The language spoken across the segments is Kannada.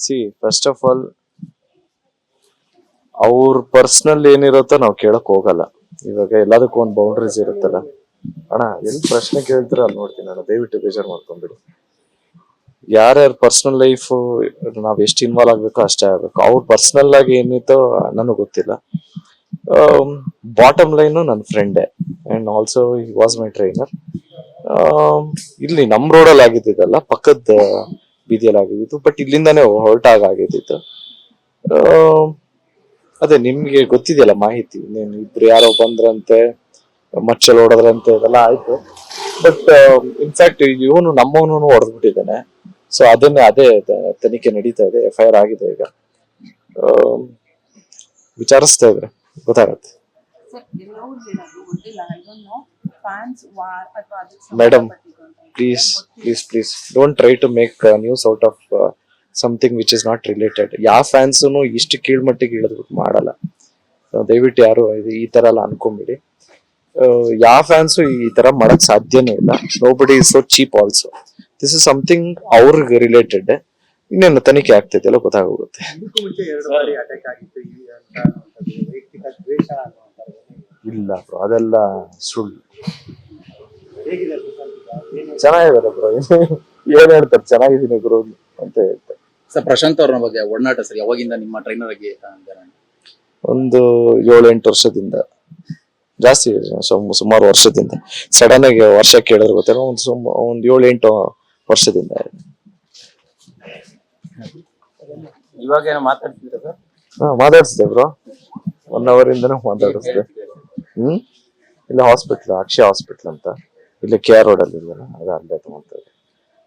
ಸಿ ಫಸ್ಟ್ ಆಫ್ ಆಲ್ ಅವ್ರ ಪರ್ಸನಲ್ ಏನಿರುತ್ತೋ ನಾವು ಕೇಳಕ್ ಹೋಗಲ್ಲ. ಇವಾಗ ಎಲ್ಲದಕ್ಕೂ ಒಂದು ಬೌಂಡ್ರೀಸ್ ಇರುತ್ತಲ್ಲ. ಅಣ್ಣ ಎಲ್ಲಿ ಪ್ರಶ್ನೆ ಕೇಳ್ತೀರ ಅಲ್ಲಿ ನೋಡ್ತೀನಿ ನಾನು, ದಯವಿಟ್ಟು ಬೇಜಾರು ಮಾಡ್ಕೊಂಡ್ಬಿಡಿ. ಯಾರ್ಯಾರ ಪರ್ಸನಲ್ ಲೈಫ್ ನಾವ್ ಎಷ್ಟು ಇನ್ವಾಲ್ವ್ ಆಗ್ಬೇಕೋ ಅಷ್ಟೇ ಆಗ್ಬೇಕು. ಅವ್ರ ಪರ್ಸನಲ್ ಆಗಿ ಏನಿತ್ತೋ ನನಗೆ ಗೊತ್ತಿಲ್ಲ. ಬಾಟಮ್ ಲೈನ್ ನನ್ನ ಫ್ರೆಂಡೇ and also he was my trainer. ಇಲ್ಲಿ ನಮ್ ರೋಡಲ್ಲಿ ಆಗಿದ್ದಲ್ಲ, ಪಕ್ಕದ ಬೀದಿಯಲ್ಲಿ ಆಗಿದ್ದು. ಬಟ್ ಇಲ್ಲಿಂದಾನೇ ಹೊರಟಾಗ ಆಗಿದ್ದು. ಅದೇ ನಿಮ್ಗೆ ಗೊತ್ತಿದೆಯಲ್ಲ ಮಾಹಿತಿ, ನೀನ್ ಇಬ್ರು ಯಾರೋ ಬಂದ್ರಂತೆ, ಮಚ್ಚಲ್ ಹೊಡೆದ್ರಂತೆ, ಇದೆಲ್ಲ ಆಯ್ತು. ಬಟ್ ಇನ್ಫ್ಯಾಕ್ಟ್ ಇವನು ನಮ್ಮವನು ಹೊಡೆದ್ಬಿಟ್ಟಿದ್ದಾನೆ. ಸೊ ಅದೇ ತನಿಖೆ ನಡೀತಾ ಇದೆ, FIR ಆಗಿದೆ. ಈಗ ವಿಚಾರಿಸ್ತಾ ಇದ್ರೆ ಗೊತ್ತಾಗತ್ತೆ. Madam please please please don't try to make news out of something which is not related. ಯಾವ ಫ್ಯಾನ್ಸು ಇಷ್ಟು ಕೀಳ್ಮಟ್ಟಿಗೆ ಇಳಿದ್ಬಿಟ್ಟು ಮಾಡಲ್ಲ. ದಯವಿಟ್ಟು ಯಾರು ಈ ತರ ಎಲ್ಲ ಅನ್ಕೊಂಬಿಡಿ. ಯಾವ ಫ್ಯಾನ್ಸು ಈ ತರ ಮಾಡಕ್ ಸಾಧ್ಯನೇ ಇಲ್ಲ. Nobody is so cheap also. This is something ಅವ್ರಿಗೆ ರಿಲೇಟೆಡ್. ಇನ್ನೇನು ತನಿಖೆ ಆಗ್ತೈತೆ ಗೊತ್ತಾಗೋಗುತ್ತೆ. ಇಲ್ಲ ಬ್ರೋ, ಅದೆಲ್ಲ ಸುಳ್ಳು. ಚೆನ್ನಾಗಿದ್ದಾರೆ ಬ್ರೋ, ಏನ್ ಹೇಳ್ತಾರೆ, ಚೆನ್ನಾಗಿದ್ದೀನಿ ಗುರು ಅಂತ ಹೇಳ್ತಾರೆ. ಸರ್ ಪ್ರಶಾಂತ್ ಅವ್ರ ಬಗ್ಗೆ ಒಡನಾಟ ಸರ್ ಯಾವಾಗಿಂದ ನಿಮ್ಮ ಟ್ರೈನರ್ ಆಗಿ? ಒಂದು 7-8 ವರ್ಷದಿಂದ, ಜಾಸ್ತಿ ಸುಮಾರು ವರ್ಷದಿಂದ. ಸಡನ್ ಆಗಿ ವರ್ಷ ಕೇಳಿದ್ರೆ ಗೊತ್ತಿಲ್ಲ, ಒಂದ್ 7-8 ವರ್ಷದಿಂದ. ಇವಾಗ ಏನೋ ಮಾತಾಡ್ತಿದ್ರ ಸರ್? ಮಾತಾಡ್ಸಿದೆ ಬ್ರೋ, 1 hour ಇಂದನೂ ಮಾತಾಡಿಸ್ದೆ. ಇಲ್ಲ ಹಾಸ್ಪಿಟ್ಲ್, ಅಕ್ಷಯ ಹಾಸ್ಪಿಟ್ಲ್ ಅಂತ, ಇಲ್ಲಿ KR ರೋಡ್ ಅಲ್ಲಿ ಇದೆಯಲ್ಲ, ಅದು ಅಲ್ಲೇ ತಗೊಂತಾರೆ.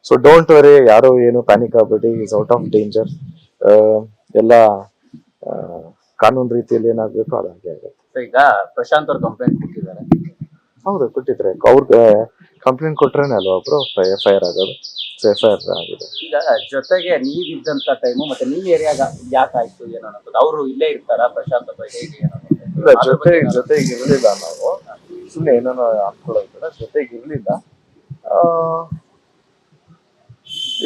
ಸೊ ಡೋಂಟ್ ವರಿ, ಯಾರು ಏನು ಪ್ಯಾನಿಕ್ ಆಗ್ಬೇಡಿ. Is out of danger. ಎಲ್ಲ ಕಾನೂನು ರೀತಿಯಲ್ಲಿ ಏನಾಗ್ಬೇಕು ಅದು ಹಾಗೆ ಆಗುತ್ತೆ. ಈಗ ಪ್ರಶಾಂತ್ ಅವ್ರ ಕಂಪ್ಲೇಂಟ್ ಕೊಟ್ಟಿದ್ದಾರೆ. ಹೌದು, ಕೊಟ್ಟಿದ್ರೆ. ಅವ್ರಿಗೆ ಕಂಪ್ಲೇಂಟ್ ಕೊಟ್ರೇನೆ ಅಲ್ವಾ ಒಬ್ರು FIR ಆಗೋದು. ಸೊ FIR ಆಗಿದೆ. ಈಗ ಜೊತೆಗೆ ನೀವಿದ್ದಂತ ಟೈಮು ಮತ್ತೆ ನಿಮ್ ಏರಿಯಾಗ ಯಾಕಾಯ್ತು ಏನೋ ಅನ್ನೋದು, ಅವರು ಇಲ್ಲೇ ಇರ್ತಾರ ಪ್ರಶಾಂತ್ ಅವ್ರ ಹೇಗೆ ಏನೋ? ಇಲ್ಲ, ಜೊತೆಗೆ ಇರ್ಲಿಲ್ಲ ನಾವು. ಸುಮ್ಮನೆ ಏನೋ ಅನ್ಕೊಳ್ಳೋದಿಲ್ಲ, ಜೊತೆಗೆ ಇರ್ಲಿಲ್ಲ.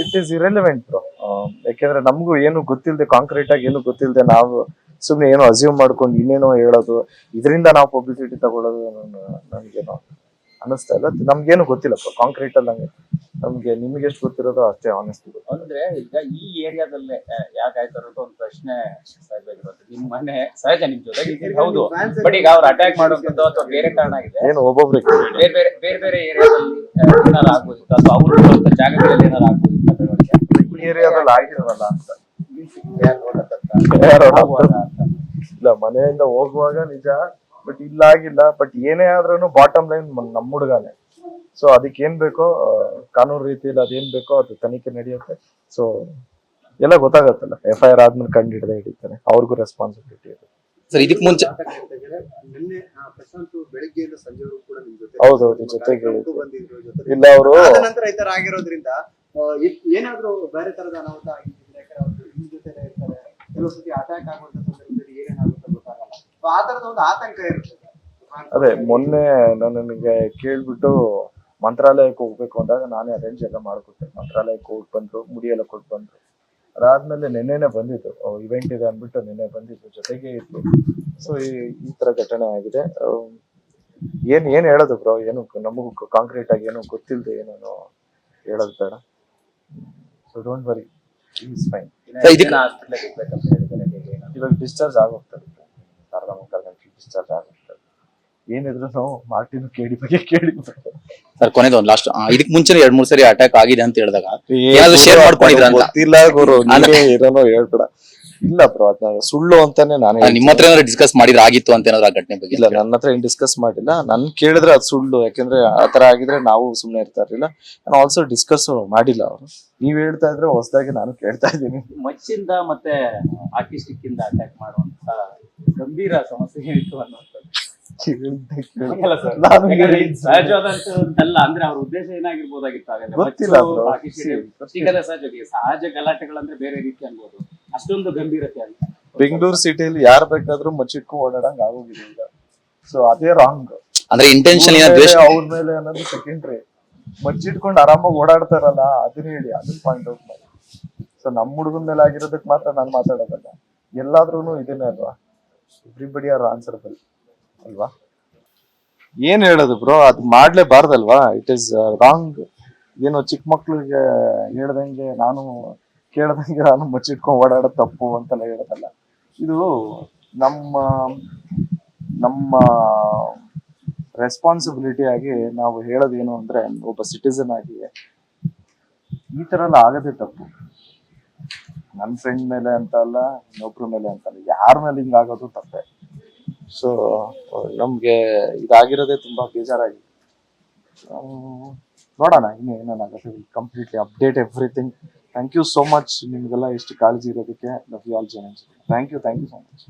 It is irrelevant bro. ಯಾಕೆಂದ್ರೆ ನಮಗೂ ಏನು ಗೊತ್ತಿಲ್ಲದೆ, ಕಾಂಕ್ರೀಟ್ ಆಗಿ ಏನು ಗೊತ್ತಿಲ್ಲದೆ ನಾವು ಸುಮ್ನೆ ಏನೋ ಅಸ್ಯೂಮ್ ಮಾಡ್ಕೊಂಡು ಇನ್ನೇನೋ ಹೇಳೋದು, ಇದರಿಂದ ನಾವು ಪಬ್ಲಿಸಿಟಿ ತಗೊಳ್ಳೋದು ನನ್ಗೇನೋ ಅನಿಸ್ತಾ ಇಲ್ಲ. ನಮ್ಗೇನು ಗೊತ್ತಿಲ್ಲ ಕಾಂಕ್ರೀಟ್ ಅಲ್ಲಿ. ನಮ್ಗೆ ನಿಮ್ಗೆ ಎಷ್ಟು ಗೊತ್ತಿರೋದು ಅಷ್ಟೇ ಆನೆಸ್ಟಿ. ಅಂದ್ರೆ ಈಗ ಈ ಏರಿಯಾದಲ್ಲೇ ಯಾಕಾಯ್ತು ಅನ್ನೋದು ಒಂದು ಪ್ರಶ್ನೆ ಸಹಜವಾಗಿರುತ್ತೆ. ನಿಮ್ ಮನೆ ಸಹಜ, ನಿಮ್ ಜೊತೆಗೆ ಹೌದು, ಬಟ್ ಈಗ ಅವ್ರು ಅಟ್ಯಾಕ್ ಮಾಡೋದು ಅಥವಾ ಬೇರೆ ಕಾರಣ ಆಗಿದೆ ಏನು ಒಬ್ಬೊಬ್ರಿಗೆ ಬೇರೆ ಏರಿಯಾದಲ್ಲಿ ಏನಾರು ಆಗ್ಬೋದಿತ್ತು, ಅಥವಾ ಅವ್ರು ಜಾಗಗಳಲ್ಲಿ ಏನಾರು ಆಗ್ಬೋದಿತ್ತು. ಈ ಏರಿಯಾದಲ್ಲಿ ಆಗಿರಲ್ಲ ಅಂತ. ಇಲ್ಲ, ಮನೆಯಿಂದ ಹೋಗುವಾಗ ನಿಜ, ಬಟ್ ಇಲ್ಲಾಗಿಲ್ಲ. ಬಟ್ ಏನೇ ಆದ್ರೂ ಬಾಟಮ್ ಲೈನ್ ನಮ್ಮ ಹುಡುಗಾನೆ. ಸೊ ಅದಕ್ಕೆ ಏನ್ ಬೇಕೋ ಕಾನೂನು ರೀತಿಯಲ್ಲಿ ಅದೇನ್ ಬೇಕೋ ಅದು ತನಿಖೆ ನಡೆಯುತ್ತೆ. ಸೊ ಎಲ್ಲ ಗೊತ್ತಾಗತ್ತಲ್ಲ. FIR ಆದ್ಮೇಲೆ ಕಂಡು ಹಿಡಿತಾನೆ, ಅವ್ರಿಗೂ ರೆಸ್ಪಾನ್ಸಿಬಿಲಿಟಿ ಇದೆ. ಸರ್ ಇದಕ್ಕೆ ಮುಂಚೆ ಬೆಳಿಗ್ಗೆಯಿಂದ ಸಂಜೆವರೆಗೂ ಕೂಡ ನಿಮ್ ಜೊತೆ ಹೌದೌದು ಜೊತೆಗೆ ಇಲ್ಲ ಅವರು ನಂತರ ಈ ತರ ಆಗಿರೋದ್ರಿಂದ ಏನಾದ್ರೂ ಬೇರೆ ತರದ ಅನಾಹುತ ಆಗಿದ್ರೆ ನಿಮ್ ಜೊತೆ ಇರ್ತಾರೆ. ಕೆಲವು ಸತಿ ಅಟ್ಯಾಕ್ ಆಗುವಂತ ಸಂದರ್ಭದಲ್ಲಿ ಏನೇನಾಗುತ್ತೆ ಗೊತ್ತಾಗಲ್ಲ. ಆ ತರದ ಒಂದು ಆತಂಕ ಇರುತ್ತೆ. ಅದೇ ಮೊನ್ನೆ ನನಗೆ ಕೇಳ್ಬಿಟ್ಟು ಮಂತ್ರಾಲಯಕ್ಕೆ ಹೋಗ್ಬೇಕು ಅಂದಾಗ ನಾನೇ ಅರೇಂಜ್ ಎಲ್ಲ ಮಾಡ್ಕೊಟ್ಟೆ. ಮಂತ್ರಾಲಯಕ್ಕೆ ಹೋಗಿ ಬಂದ್ರು, ಮುಡಿಯೆಲ್ಲ ಕೊಟ್ಟು ಬಂದ್ರು. ಅದಾದ್ಮೇಲೆ ನೆನ್ನೆನೆ ಬಂದಿದ್ದು, ಇವೆಂಟ್ ಇದೆ ಅಂದ್ಬಿಟ್ಟು ನೆನ್ನೆ ಬಂದಿದ್ದು, ಜೊತೆಗೆ ಇತ್ತು. ಸೊ ಈ ತರ ಘಟನೆ ಆಗಿದೆ. ಏನ್ ಹೇಳೋದು ಬ್ರೋ, ಏನು ನಮಗೂ ಕಾಂಕ್ರೀಟ್ ಆಗಿ ಏನು ಗೊತ್ತಿಲ್ಲದೆ ಏನೇನೋ ಹೇಳೋದು ಬೇಡ. So don't worry, is fine. ಇವಾಗ ಡಿಸ್ಚಾರ್ಜ್ ಆಗೋಗ್ತಾರೆ, ಅರ್ಧ ಮುಕ್ಕಾಲು ಗಂಟೆ ಡಿಸ್ಚಾರ್ಜ್ ಆಗೋಗ್ತಾರೆ. ಏನಿದ್ರು ನಾವು ಮಾರ್ಟಿನ್ ಕೇಳಿ ಬಗ್ಗೆ ಕೇಳಿದ್ವಿ. ಸರ್ ಕೊನೆದು ಒಂದು ಲಾಸ್ಟ್, ಇದಕ್ ಮುಂಚೆ 2-3 ಸರಿ ಅಟ್ಯಾಕ್ ಆಗಿದೆ ಅಂತ ಹೇಳಿದಾಗ ಶೇರ್ ಮಾಡ್ಕೊಂಡಿದ್ರ ಅಂತ ಗೊತ್ತಿಲ್ಲ ಗುರು, ಇರೋನೋ ಹೇಳ್ಬೇಡ. ಇಲ್ಲ ಬ್ರೋ, ಅದನ್ನ ಸುಳ್ಳು ಅಂತಾನೆ ನಾನು. ನಿಮ್ಮ ಹತ್ರ ಏನಾದ್ರು ಡಿಸ್ಕಸ್ ಮಾಡಿದ್ರೆ ಆಗಿತ್ತು ಅಂತ ಏನಾದ್ರು ಆ ಘಟನೆ ಬಗ್ಗೆ? ಇಲ್ಲ, ನನ್ನ ಹತ್ರ ಏನ್ ಡಿಸ್ಕಸ್ ಮಾಡಿಲ್ಲ. ನನ್ ಕೇಳಿದ್ರೆ ಅದು ಸುಳ್ಳು. ಯಾಕಂದ್ರೆ ಆತರ ಆಗಿದ್ರೆ ನಾವು ಸುಮ್ನೆ ಇರ್ತಾ ಇರ್ಲಿಲ್ಲ. ನಾನು ಆಲ್ಸೋ ಡಿಸ್ಕಸ್ ಮಾಡಿಲ್ಲ. ಅವರು ನೀವ್ ಹೇಳ್ತಾ ಇದ್ರೆ ಹೊಸದಾಗಿ ನಾನು ಕೇಳ್ತಾ ಇದ್ದೀನಿ. ಮಚ್ಚಿಂದ ಮತ್ತೆ ಹಾಕಿ ಸ್ಟಿಕ್ ಇಂದ ಅಟ್ಯಾಕ್ ಮಾಡುವಂತ ಗಂಭೀರ ಸಮಸ್ಯೆ ಇತ್ತು ಅನ್ನೋದು ಸಹಜವಾದಂತಲ್ಲ. ಅಂದ್ರೆ ಅವ್ರ ಉದ್ದೇಶ ಏನಾಗಿರ್ಬೋದಾಗಿತ್ತು ಗೊತ್ತಿಲ್ಲ. ಸಹಜ ಗಲಾಟೆಗಳಂದ್ರೆ ಬೇರೆ ರೀತಿ ಅನ್ಬೋದು, ಅಷ್ಟೊಂದು ಗಂಭೀರತೆ ಅಂತ. ಬೆಂಗಳೂರು ಸಿಟಿಯಲ್ಲಿ ಯಾರು ಬೇಕಾದ್ರೂ ಮಚ್ಚಿಟ್ಕೊ ಓಡಾಡಂಗ್ ಆಗೋಗಿದೆ ಈಗ. ಸೊ ಅದೇ ರಾಂಗ್. ಅಂದ್ರೆ ಇಂಟೆನ್ಷನ್ ಅವ್ರ ಮೇಲೆ ಅನ್ನೋದು ಸೆಕೆಂಡ್ರಿ. ಮಚ್ಚಿಟ್ಕೊಂಡು ಆರಾಮಾಗಿ ಓಡಾಡ್ತಾರಲ್ಲ, ಅದನ್ನ ಹೇಳಿ, ಅದನ್ನ ಪಾಯಿಂಟ್ ಔಟ್ ಮಾಡಿ. ಸೊ ನಮ್ಮ ಹುಡುಗನ ಮೇಲೆ ಆಗಿರೋದಕ್ಕೆ ಮಾತ್ರ ನಾನು ಮಾತಾಡೋದಲ್ಲ, ಎಲ್ಲಾದ್ರೂ ಇದನ್ನೇ ಅಲ್ವಾ, ಎವ್ರಿಬಡಿ ಆರ್ ಆನ್ಸರಬಲ್ ಅಲ್ವಾ. ಏನ್ ಹೇಳೋದು ಬ್ರೋ, ಅದು ಮಾಡ್ಲೇಬಾರ್ದಲ್ವಾ, ಇಟ್ ಇಸ್ ರಾಂಗ್. ಏನೋ ಚಿಕ್ಕ ಮಕ್ಳಿಗೆ ಹೇಳ್ದಂಗೆ ನಾನು ಕೇಳ್ದಂಗೆ ನಾನು ಮಚ್ಚಿಟ್ಕೊಂಡ್ ಓಡಾಡೋದು ತಪ್ಪು ಅಂತೆಲ್ಲ ಹೇಳೋದಲ್ಲ. ಇದು ನಮ್ಮ ನಮ್ಮ ರೆಸ್ಪಾನ್ಸಿಬಿಲಿಟಿ ಆಗಿ ನಾವು ಹೇಳೋದೇನು ಅಂದ್ರೆ, ಒಬ್ಬ ಸಿಟಿಸನ್ ಆಗಿ ಈ ತರ ಎಲ್ಲ ಆಗದೆ ತಪ್ಪು. ನನ್ನ ಫ್ರೆಂಡ್ ಮೇಲೆ ಅಂತ ಅಲ್ಲ, ಇನ್ನೊಬ್ರ ಮೇಲೆ ಅಂತ ಅಲ್ಲ, ಯಾರ ಮೇಲೆ ಹಿಂಗಾಗೋದು ತಪ್ಪೆ. ಸೊ ನಮ್ಗೆ ಇದಾಗಿರೋದೇ ತುಂಬಾ ಬೇಜಾರಾಗಿ. ನೋಡೋಣ ಇನ್ನು ಏನೇನಾಗುತ್ತೆ. Completely update everything. Thank you so much, ನಿಮ್ಗೆಲ್ಲ ಎಷ್ಟು ಕಾಳಜಿ ಇರೋದಕ್ಕೆ. ಲವ್ ಯು ಆಲ್ ಜನ. ಥ್ಯಾಂಕ್ ಯು ಸೋ ಮಚ್.